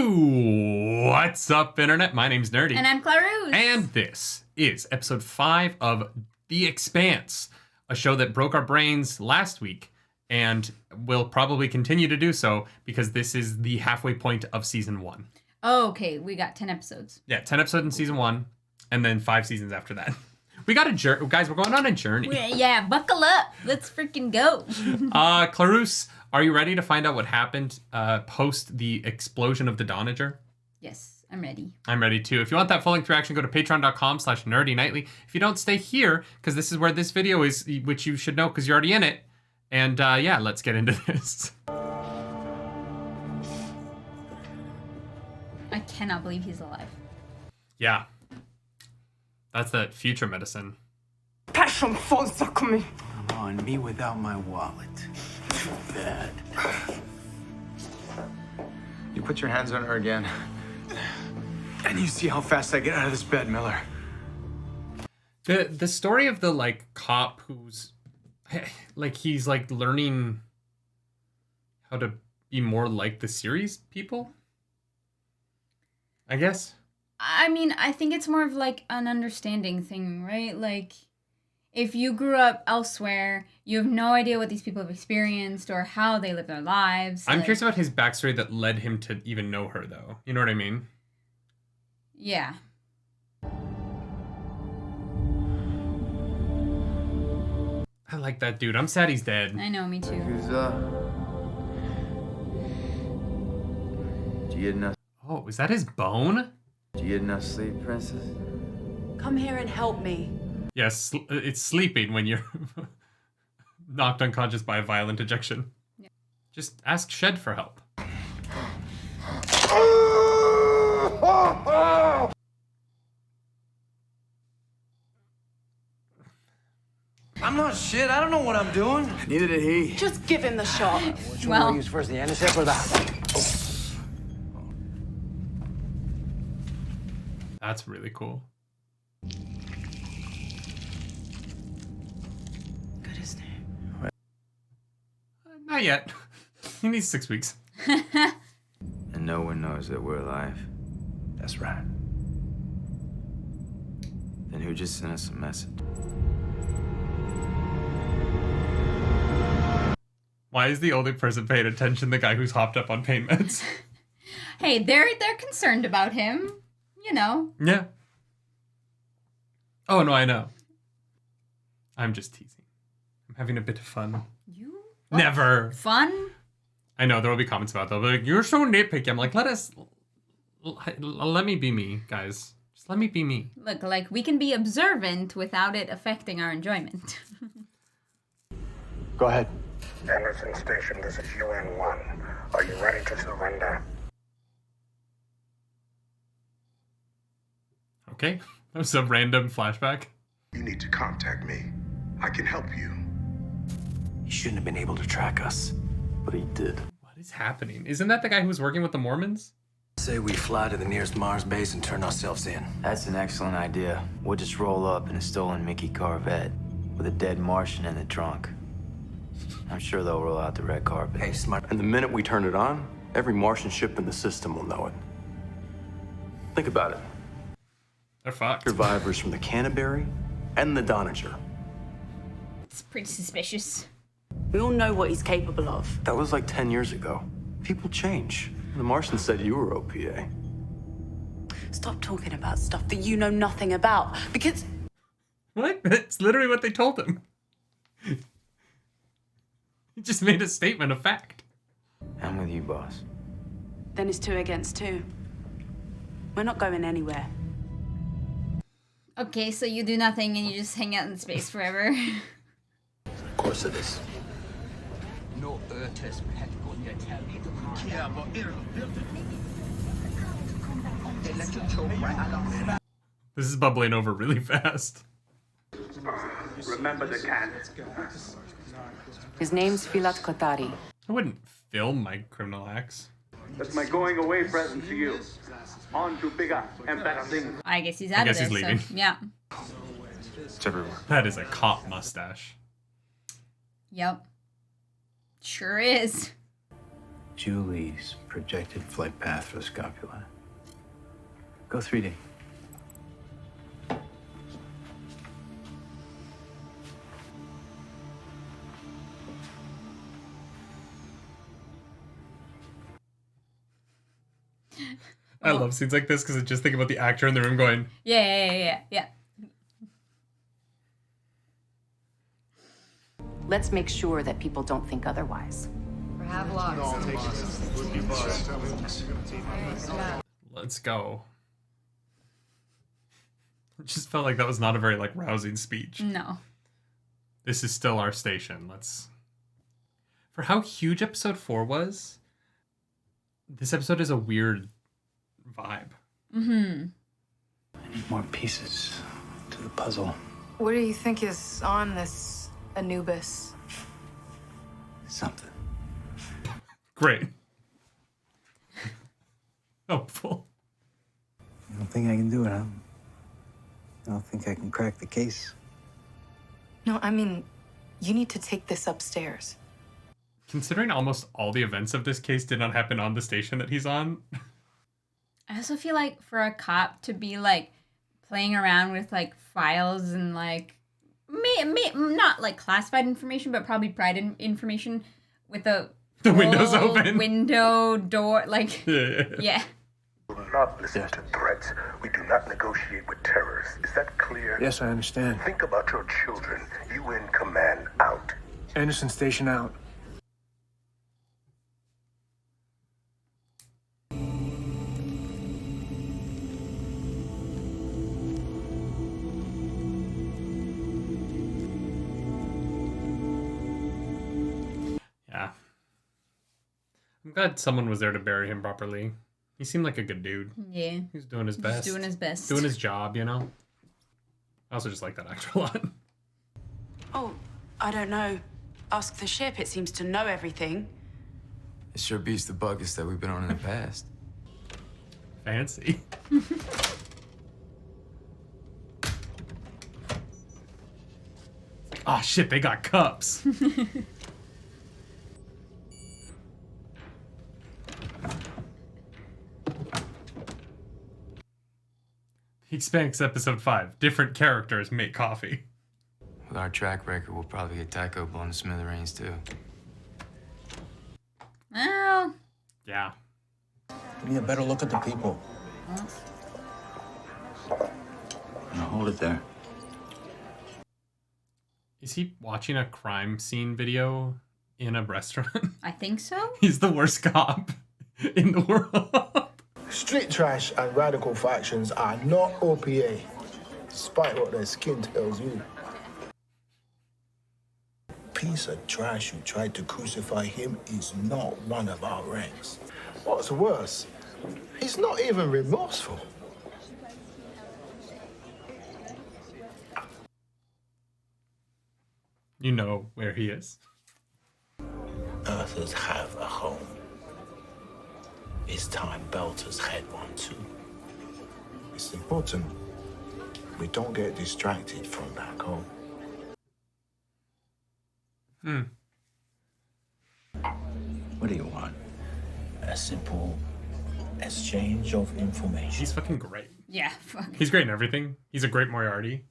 What's up, Internet? My name's Nerdy. And I'm Clarus. And this is episode 5 of The Expanse, a show that broke our brains last week and will probably continue to do so because this is the halfway point of season 1. Oh, okay. We got 10 episodes. Yeah, 10 episodes in season 1 and then 5 seasons after that. We got a journey. Guys, we're going on a journey. Yeah, buckle up. Let's freaking go. Clarus, are you ready to find out what happened post the explosion of the Donager? Yes, I'm ready. I'm ready too. If you want that full-length reaction, go to patreon.com/nerdynightly. If you don't, stay here, because this is where this video is, which you should know because you're already in it. And yeah, let's get into this. I cannot believe he's alive. Yeah. That's that future medicine. Passion falls on me. Come on, me without my wallet. Too bad. You put your hands on her again. And you see how fast I get out of this bed, Miller. The story of the like cop who's like he's like learning how to be more like the series people, I guess. I mean, I think it's more of like an understanding thing, right? Like, if you grew up elsewhere, you have no idea what these people have experienced or how they live their lives. I'm like, curious about his backstory that led him to even know her, though. You know what I mean? Yeah. I like that dude. I'm sad he's dead. I know, me too. Did you get enough? Oh, is that his bone? Did you get enough sleep, princess? Come here and help me. Yes, it's sleeping when you're knocked unconscious by a violent ejection. Yeah. Just ask Shed for help. I'm not shit. I don't know what I'm doing. Neither did he. Just give him the shot. Which Well- one do I use first, the antisep or the... That's really cool. Good as new. Not yet. He needs 6 weeks. And no one knows that we're alive. That's right. Then who just sent us a message? Why is the only person paying attention the guy who's hopped up on pain meds? Hey, they're concerned about him. You know. Yeah. Oh, no, I know. I'm just teasing. I'm having a bit of fun. You? Never. Fun? I know, there will be comments about that. They'll be like, you're so nitpicky. I'm like, let me be me, guys. Just let me be me. Look, like, we can be observant without it affecting our enjoyment. Go ahead. Anderson Station, this is UN-1. Are you ready to surrender? Okay. That was a random flashback. You need to contact me. I can help you. He shouldn't have been able to track us, but he did. What is happening? Isn't that the guy who was working with the Mormons? Say we fly to the nearest Mars base and turn ourselves in. That's an excellent idea. We'll just roll up in a stolen Mickey Corvette with a dead Martian in the trunk. I'm sure they'll roll out the red carpet. Hey, smart. And the minute we turn it on, every Martian ship in the system will know it. Think about it. They're fucked. Survivors from the Canterbury and the Donager. It's pretty suspicious. We all know what he's capable of. That was like 10 years ago. People change. The Martian said you were OPA. Stop talking about stuff that you know nothing about. Because What? That's literally what they told him. He just made a statement of fact. I'm with you, boss. then it's 2 against 2. We're not going anywhere. Okay, so you do nothing and you just hang out in space forever. Of course it is. This is bubbling over really fast. Remember the can. His name's Filat Kotari. I wouldn't film my criminal acts. That's my going away present to you. On to bigger and better things. I guess he's out of he's this, leaving. so yeah. It's everywhere. That is a cop mustache. Yep. Sure is. Julie's projected flight path for the scapula. Go 3D. I love scenes like this because I just think about the actor in the room going, Yeah. Let's make sure that people don't think otherwise. let's go. It just felt like that was not a very, like, rousing speech. No. This is still our station. Let's... For how huge episode 4 was, this episode is a weird vibe. Mm-hmm. I need more pieces to the puzzle. What do you think is on this Anubis? Something. Great. Hopeful. You don't think I can do it, huh? I don't think I can crack the case. No, I mean, you need to take this upstairs. Considering almost all the events of this case did not happen on the station that he's on. I also feel like for a cop to be like playing around with like files and like not like classified information, but probably private information with the windows open, window door, like yeah. We do not listen to threats. We do not negotiate with terrorists. Is that clear? Yes, I understand. Think about your children. You in command, out. Anderson station out. Yeah. I'm glad someone was there to bury him properly. He seemed like a good dude. Yeah. He's doing his best. He's doing his best. Doing his job, you know? I also just like that actor a lot. Oh, I don't know. Ask the ship. It seems to know everything. It sure beats the buckets that we've been on in the past. Fancy. Oh shit, they got cups. The Expanse episode 5. Different characters make coffee. With our track record, we'll probably get Tycho blown to smithereens too. Well. Yeah. Give me a better look at the people. Now hold it there. Is he watching a crime scene video in a restaurant? I think so. He's the worst cop in the world. Street trash and radical factions are not OPA, despite what their skin tells you. Piece of trash who tried to crucify him is not one of our ranks. What's worse, he's not even remorseful. You know where he is. Earthers have a home. It's time Belters had one too. It's important we don't get distracted from back home. What do you want? A simple exchange of information. He's fucking great. Yeah, fuck. He's great in everything. He's a great Moriarty.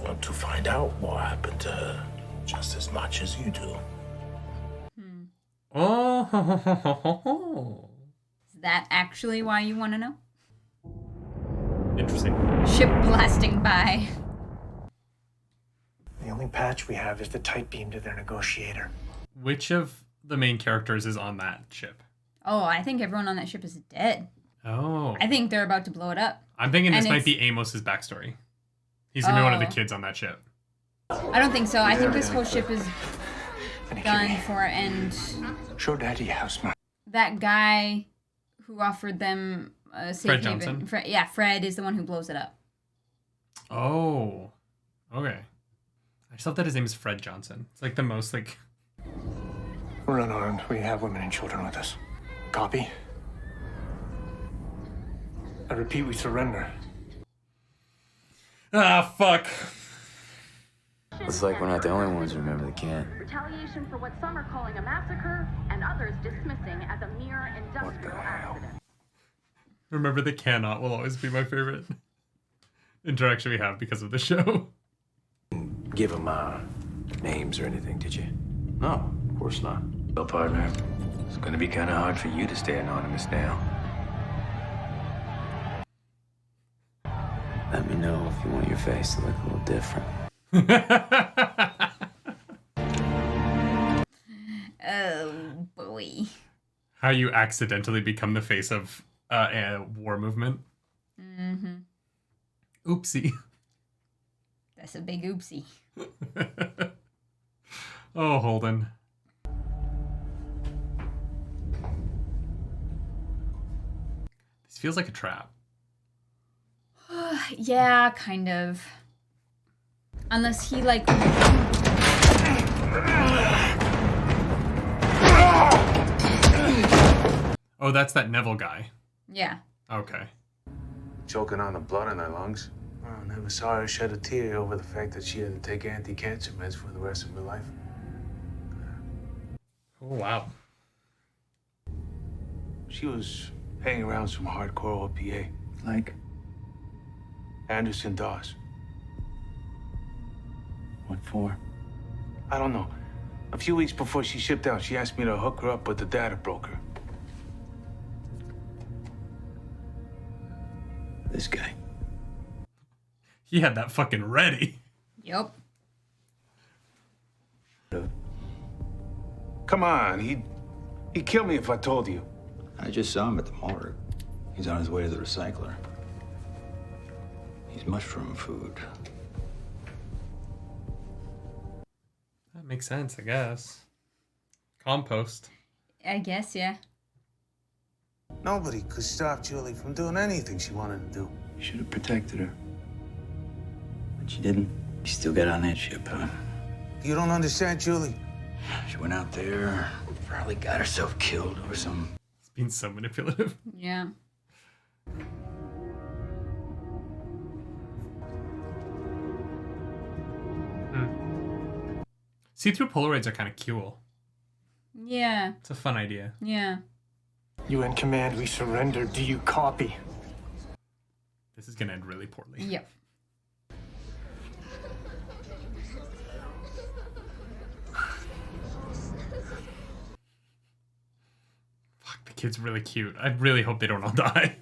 Want to find out what happened to her just as much as you do. Oh. Is that actually why you want to know? Interesting. Ship blasting by. The only patch we have is the tight beam to their negotiator. Which of the main characters is on that ship? Oh, I think everyone on that ship is dead. Oh. I think they're about to blow it up. I'm thinking this And might it's- be Amos's backstory. He's gonna be one of the Oh. kids on that ship. I don't think so. I think this whole ship is done for, and Show Daddy house, man. that guy who offered them a safe Fred haven. Johnson? Fred is the one who blows it up. Oh. Okay. I just thought that his name is Fred Johnson. It's like the most like... We're unarmed. We have women and children with us. Copy? I repeat, we surrender. Ah, fuck. Looks like we're not the only ones who remember the can. Retaliation for what some are calling a massacre and others dismissing as a mere industrial accident. Remember the cannot will always be my favorite interaction we have because of the show. Give them names or anything, did you? No, of course not. Well, partner, it's gonna be kind of hard for you to stay anonymous now. Let me know if you want your face to look a little different. Oh boy. How you accidentally become the face of a war movement. Mm-hmm. Oopsie. That's a big oopsie. Oh, Holden. This feels like a trap. Yeah, kind of. Unless he like. Oh, that's that Neville guy. Yeah. Okay. Choking on the blood in her lungs. I never saw her shed a tear over the fact that she had to take anti-cancer meds for the rest of her life. Oh, wow. She was hanging around some hardcore OPA. Like? Anderson Dawes. What for? I don't know. A few weeks before she shipped out, she asked me to hook her up with the data broker. This guy. He had that fucking ready. Yep. Come on, he'd kill me if I told you. I just saw him at the morgue. He's on his way to the recycler. He's mushroom food. That makes sense, I guess. Compost. I guess, yeah. Nobody could stop Julie from doing anything she wanted to do. You should have protected her. But you didn't. You still got on that ship, huh? You don't understand, Julie. She went out there, probably got herself killed over some... It's been so manipulative. Yeah. See-through Polaroids are kind of cool. Yeah. It's a fun idea. Yeah. UN command, we surrender. Do you copy? This is gonna end really poorly. Yep. Fuck, the kid's really cute. I really hope they don't all die.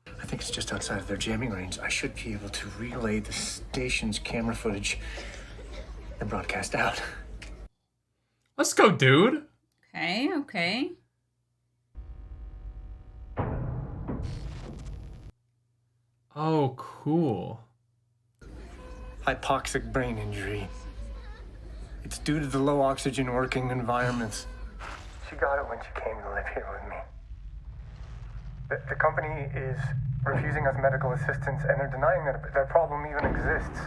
I think it's just outside of their jamming range. I should be able to relay the station's camera footage and broadcast out. Let's go, dude. Okay, okay. Oh, cool. Hypoxic brain injury. It's due to the low oxygen working environments. She got it when she came to live here with me. The company is refusing us medical assistance, and they're denying that that problem even exists.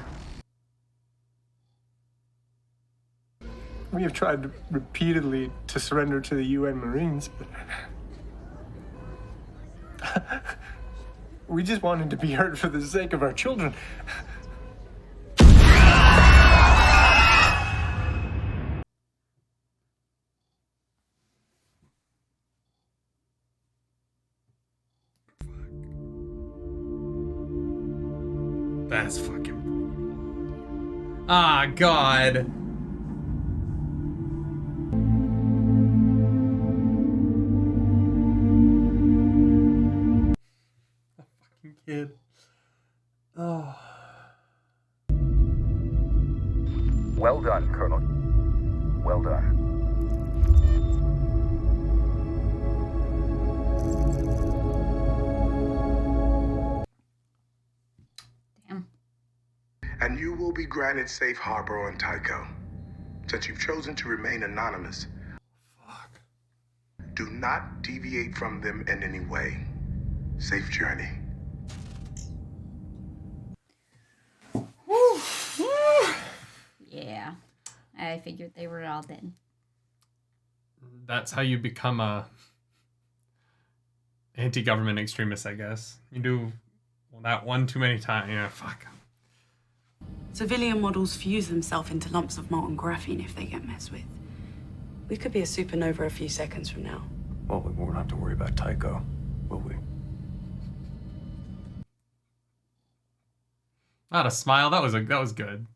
We have tried repeatedly to surrender to the UN Marines, but we just wanted to be heard for the sake of our children. That's fucking brutal. Ah, God. Kid. Oh. Well done, Colonel. Well done. Damn. And you will be granted safe harbor on Tycho. Since you've chosen to remain anonymous, do not deviate from them in any way. Safe journey. Yeah. I figured they were all dead. That's how you become a anti-government extremist, I guess. You do that one too many times. Yeah, fuck. Civilian models fuse themselves into lumps of molten graphene if they get messed with. We could be a supernova a few seconds from now. Well, we won't have to worry about Tycho, will we? Not a smile. That was good.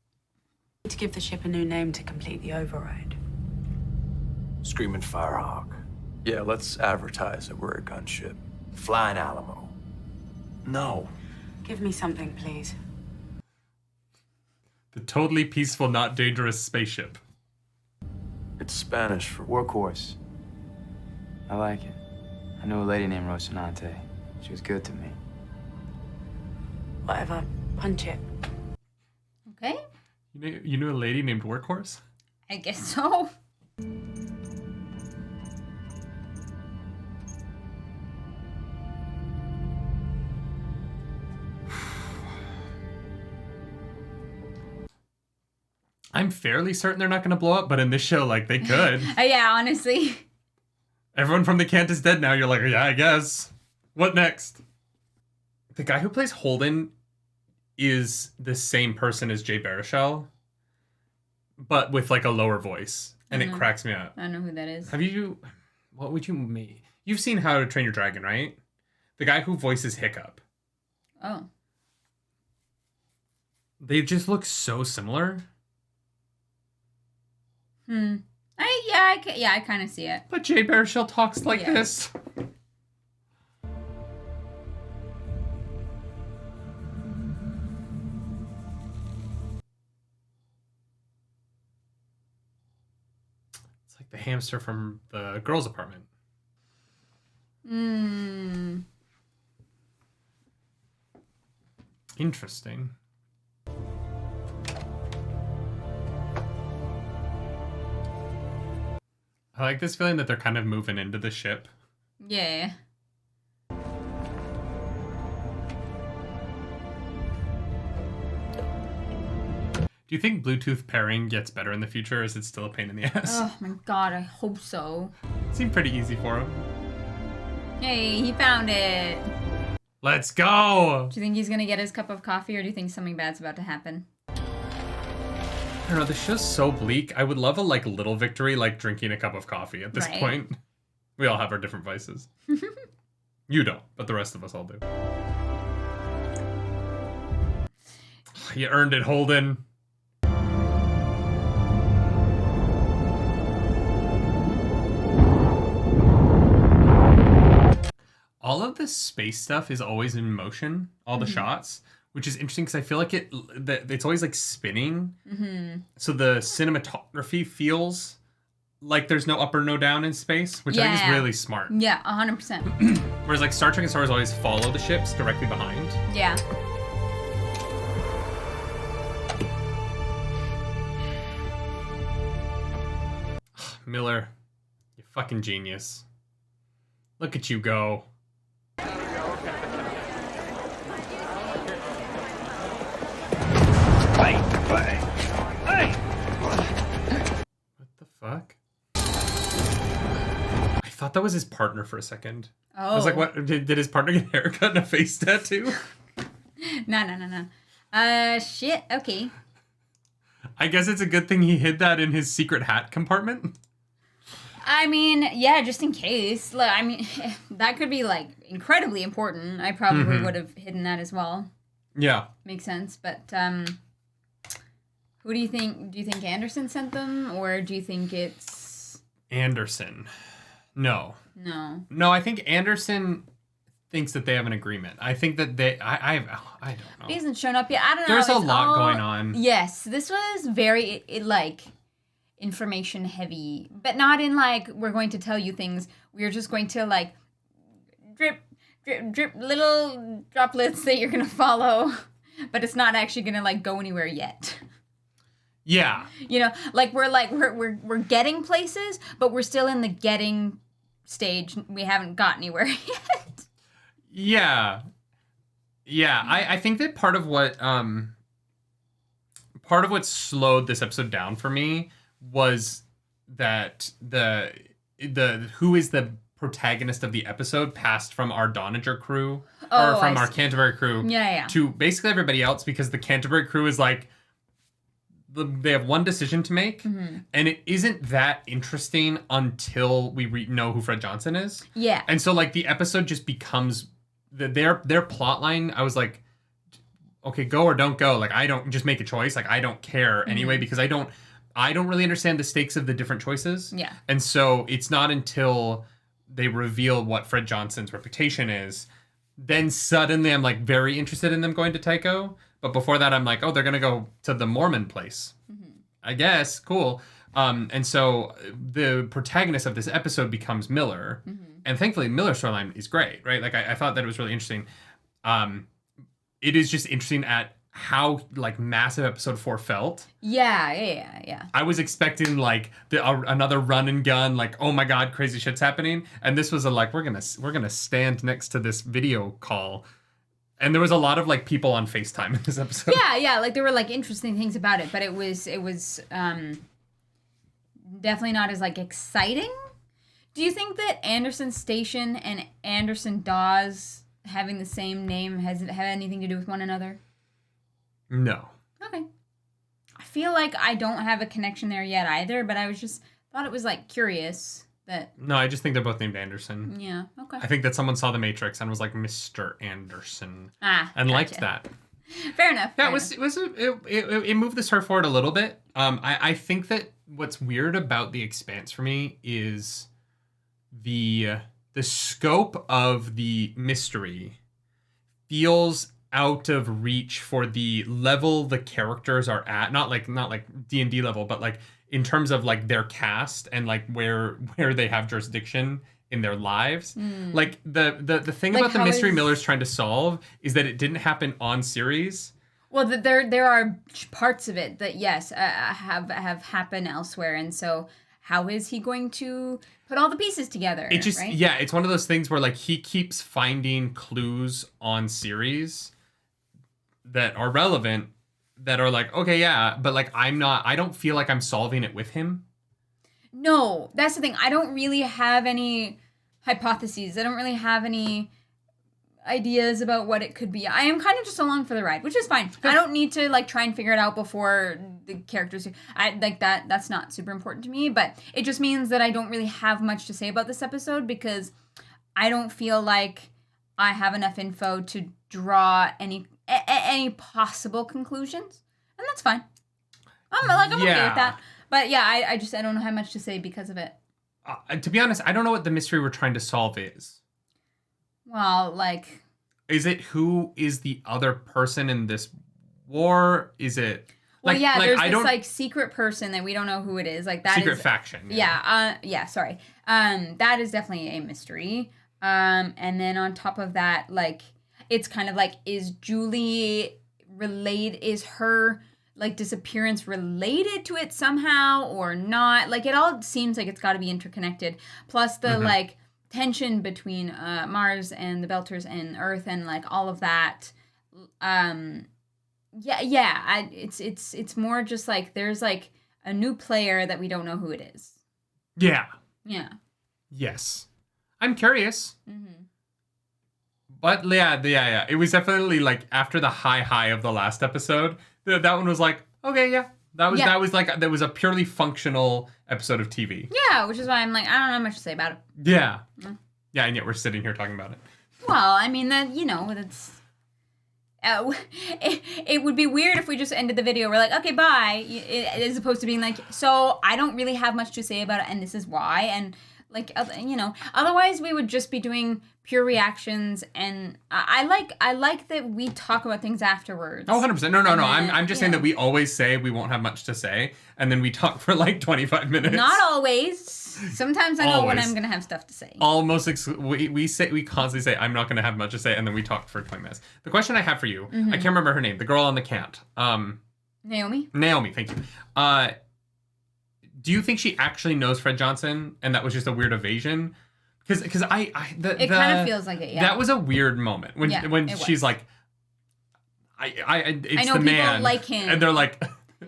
To give the ship a new name to complete the override. Screaming Firehawk. Yeah, let's advertise that we're a gunship. Flying Alamo. No. Give me something, please. The totally peaceful, not dangerous spaceship. It's Spanish for Workhorse. I like it. I knew a lady named Rocinante. She was good to me. Whatever. Punch it. Okay. You knew a lady named Workhorse? I guess so. I'm fairly certain they're not going to blow up, but in this show, like, they could. Yeah, honestly. Everyone from the Cant is dead now. You're like, yeah, I guess. What next? The guy who plays Holden is the same person as Jay Baruchel, but with, like, a lower voice. And it cracks me up. I don't know who that is. What would you mean? You've seen How to Train Your Dragon, right? The guy who voices Hiccup. Oh. They just look so similar. I kind of see it. But Jay Baruchel talks like this. It's like the hamster from the girls' apartment. Interesting. I like this feeling that they're kind of moving into the ship. Yeah. Do you think Bluetooth pairing gets better in the future, or is it still a pain in the ass? Oh my god, I hope so. Seemed pretty easy for him. Hey, he found it. Let's go! Do you think he's gonna get his cup of coffee, or do you think something bad's about to happen? I don't know, the show's so bleak. I would love a little victory, like drinking a cup of coffee at this point. We all have our different vices. You don't, but the rest of us all do. You earned it, Holden. All of this space stuff is always in motion, all the shots, which is interesting because I feel like it's always like spinning. So the cinematography feels like there's no up or no down in space, which I think is really smart. Yeah, 100%. Whereas like Star Trek and Star Wars always follow the ships directly behind. Yeah. Miller, you fucking genius. Look at you go. What the fuck? I thought that was his partner for a second. Oh. I was like, what? Did his partner get a haircut and a face tattoo? No. Shit. Okay. I guess it's a good thing he hid that in his secret hat compartment. I mean, yeah, just in case. I mean, that could be like incredibly important. I probably would have hidden that as well. Yeah. Makes sense. But who do you think? Do you think Anderson sent them, or do you think it's Anderson? No. No, I think Anderson thinks that they have an agreement. I think that I don't know. He hasn't shown up yet. I don't know. There's a lot going on. Yes, this was very like information heavy, but not in like we're going to tell you things. We're just going to like drip little droplets that you're gonna follow, but it's not actually gonna like go anywhere yet. Yeah. You know, like we're getting places, but we're still in the getting stage. We haven't got anywhere yet. Yeah. I think that part of what slowed this episode down for me was that the who is the protagonist of the episode passed from our Doninger crew or from our Canterbury crew to basically everybody else, because the Canterbury crew is like they have one decision to make, and it isn't that interesting until we know who Fred Johnson is. Yeah. And so like the episode just becomes their plot line. I was like, okay, go or don't go. Like I don't just make a choice. Like I don't care anyway because I don't really understand the stakes of the different choices. Yeah. And so it's not until they reveal what Fred Johnson's reputation is, then suddenly I'm like very interested in them going to Tycho. But before that, I'm like, oh, they're going to go to the Mormon place. I guess. Cool. And so the protagonist of this episode becomes Miller. And thankfully, Miller's storyline is great, right? Like, I thought that it was really interesting. It is just interesting at how, like, massive episode 4 felt. Yeah. I was expecting, like, another run and gun, like, oh my God, crazy shit's happening. And this was we're gonna stand next to this video call. And there was a lot of like people on FaceTime in this episode. Yeah. Like there were like interesting things about it, but it was definitely not as like exciting. Do you think that Anderson Station and Anderson Dawes having the same name has it had anything to do with one another? No. Okay. I feel like I don't have a connection there yet either, but I was just thought it was like curious that. No, I just think they're both named Anderson. Yeah. Okay. I think that someone saw The Matrix and was like Mr. Anderson. And gotcha. Liked that. Fair enough. Yeah, it moved the story forward a little bit. I think that what's weird about The Expanse for me is the scope of the mystery feels out of reach for the level the characters are at. Not like D&D level, but like in terms of like their cast and like where they have jurisdiction in their lives. Like the thing Like about the mystery Miller's trying to solve is that it didn't happen on series. Well, there are parts of it that yes have happened elsewhere, and so how is he going to put all the pieces together? It just right? Yeah, it's one of those things where like he keeps finding clues on series that are relevant, that are like, okay, yeah, but like I don't feel like I'm solving it with him. No, that's the thing. I don't really have any hypotheses. I don't really have any ideas about what it could be. I am kind of just along for the ride, which is fine. I don't need to like try and figure it out before the characters. I like that. That's not super important to me, but it just means that I don't really have much to say about this episode because I don't feel like I have enough info to draw any possible conclusions, and that's fine. I'm okay with that. But yeah, I don't have much to say because of it. To be honest, I don't know what the mystery we're trying to solve is. Well, like... Is it who is the other person in this war? Is it... Well, yeah, there's this, like, secret person that we don't know who it is. Like, that secret faction. Yeah, sorry. That is definitely a mystery. And then on top of that, like, it's kind of like, is Julie related... Is her... like disappearance related to it somehow or not? Like it all seems like it's got to be interconnected. Plus the like tension between Mars and the Belters and Earth and like all of that. It's more just like there's like a new player that we don't know who it is. Yeah. Yeah. Yes. I'm curious. But yeah. It was definitely like after the high of the last episode. That one was like, okay, yeah. That was a purely functional episode of TV. Yeah, which is why I'm like, I don't have much to say about it. Yeah. Yeah, and yet we're sitting here talking about it. Well, I mean, that's... it would be weird if we just ended the video. We're like, okay, bye. As opposed to being like, so I don't really have much to say about it, and this is why. And, like, otherwise we would just be doing pure reactions, and I like that we talk about things afterwards. Oh, 100%. No. I'm just saying that we always say we won't have much to say, and then we talk for like 25 minutes. Not always. Sometimes I know when I'm gonna have stuff to say. We constantly say I'm not gonna have much to say, and then we talk for 20 minutes. The question I have for you, I can't remember her name, the girl on the cat. Naomi, thank you. Do you think she actually knows Fred Johnson, and that was just a weird evasion? Because it kind of feels like it. Yeah, that was a weird moment when she's like, I know the man, people like him, and they're like,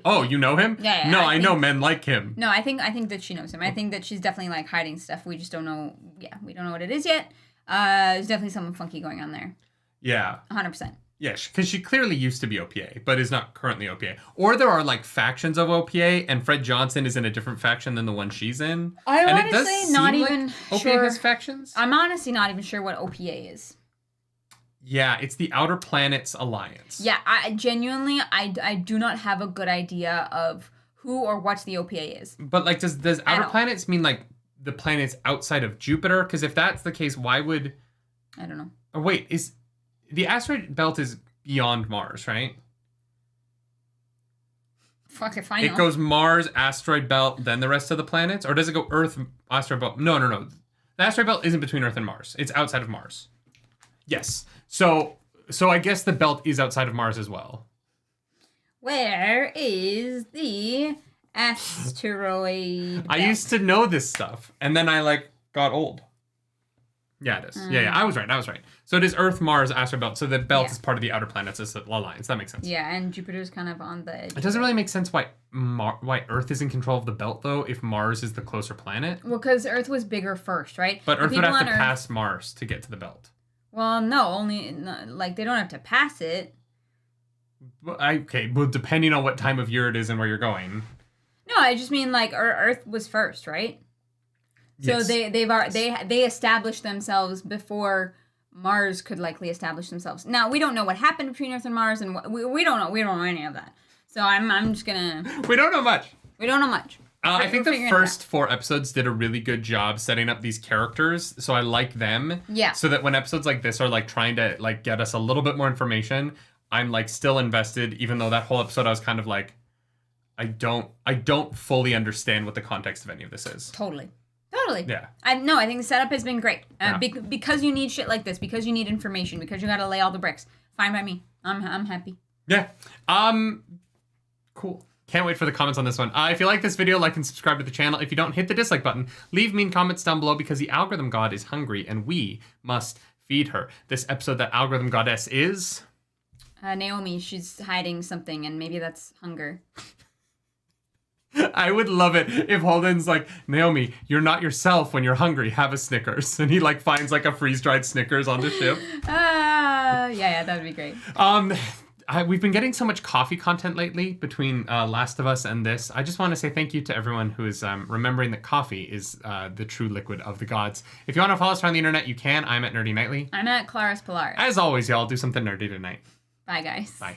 oh, you know him? Yeah. No, I know men like him. No, I think that she knows him. I think that she's definitely like hiding stuff. We just don't know. Yeah, we don't know what it is yet. There's definitely something funky going on there. Yeah. 100%. Yeah, because she clearly used to be OPA, but is not currently OPA. Or there are like factions of OPA, and Fred Johnson is in a different faction than the one she's in. I'm and honestly it does not seem even like sure. OPA has factions. I'm honestly not even sure what OPA is. Yeah, it's the Outer Planets Alliance. Yeah, I genuinely, I do not have a good idea of who or what the OPA is. But like, does Outer Planets mean like the planets outside of Jupiter? Because if that's the case, why would... I don't know. Oh, wait, is... The asteroid belt is beyond Mars, right? Fuck if I know. It goes Mars, asteroid belt, then the rest of the planets? Or does it go Earth, asteroid belt? No. The asteroid belt isn't between Earth and Mars. It's outside of Mars. Yes. So I guess the belt is outside of Mars as well. Where is the asteroid I used to know this stuff, and then I like got old. Yeah, it is. Yeah, I was right. So it is Earth, Mars, asteroid belt. So the belt is part of the Outer Planets Alliance. That makes sense. Yeah, and Jupiter's kind of on the edge. It doesn't really make sense why Earth is in control of the belt, though, if Mars is the closer planet. Well, because Earth was bigger first, right? But Earth would have to pass Mars to get to the belt. Well, no, they don't have to pass it. Well, depending on what time of year it is and where you're going. No, I just mean like Earth was first, right? So yes. they established themselves before Mars could likely establish themselves. Now we don't know what happened between Earth and Mars, and we don't know any of that. So I'm just gonna. We don't know much. I think the first 4 episodes did a really good job setting up these characters, so I like them. Yeah. So that when episodes like this are like trying to like get us a little bit more information, I'm like still invested, even though that whole episode I was kind of like, I don't fully understand what the context of any of this is. Totally. Yeah. I think the setup has been great. Because you need shit like this, because you need information, because you got to lay all the bricks. Fine by me. I'm happy. Yeah. Cool. Can't wait for the comments on this one. If you like this video, like and subscribe to the channel. If you don't, hit the dislike button. Leave mean comments down below because the algorithm god is hungry and we must feed her. This episode, that algorithm goddess is... Naomi. She's hiding something, and maybe that's hunger. I would love it if Holden's like, Naomi, you're not yourself when you're hungry. Have a Snickers. And he like finds like a freeze-dried Snickers on the ship. Yeah, that would be great. We've been getting so much coffee content lately between Last of Us and this. I just want to say thank you to everyone who is remembering that coffee is the true liquid of the gods. If you want to follow us around the internet, you can. I'm at Nerdy Nightly. I'm at Claris Polaris. As always, y'all, do something nerdy tonight. Bye, guys. Bye.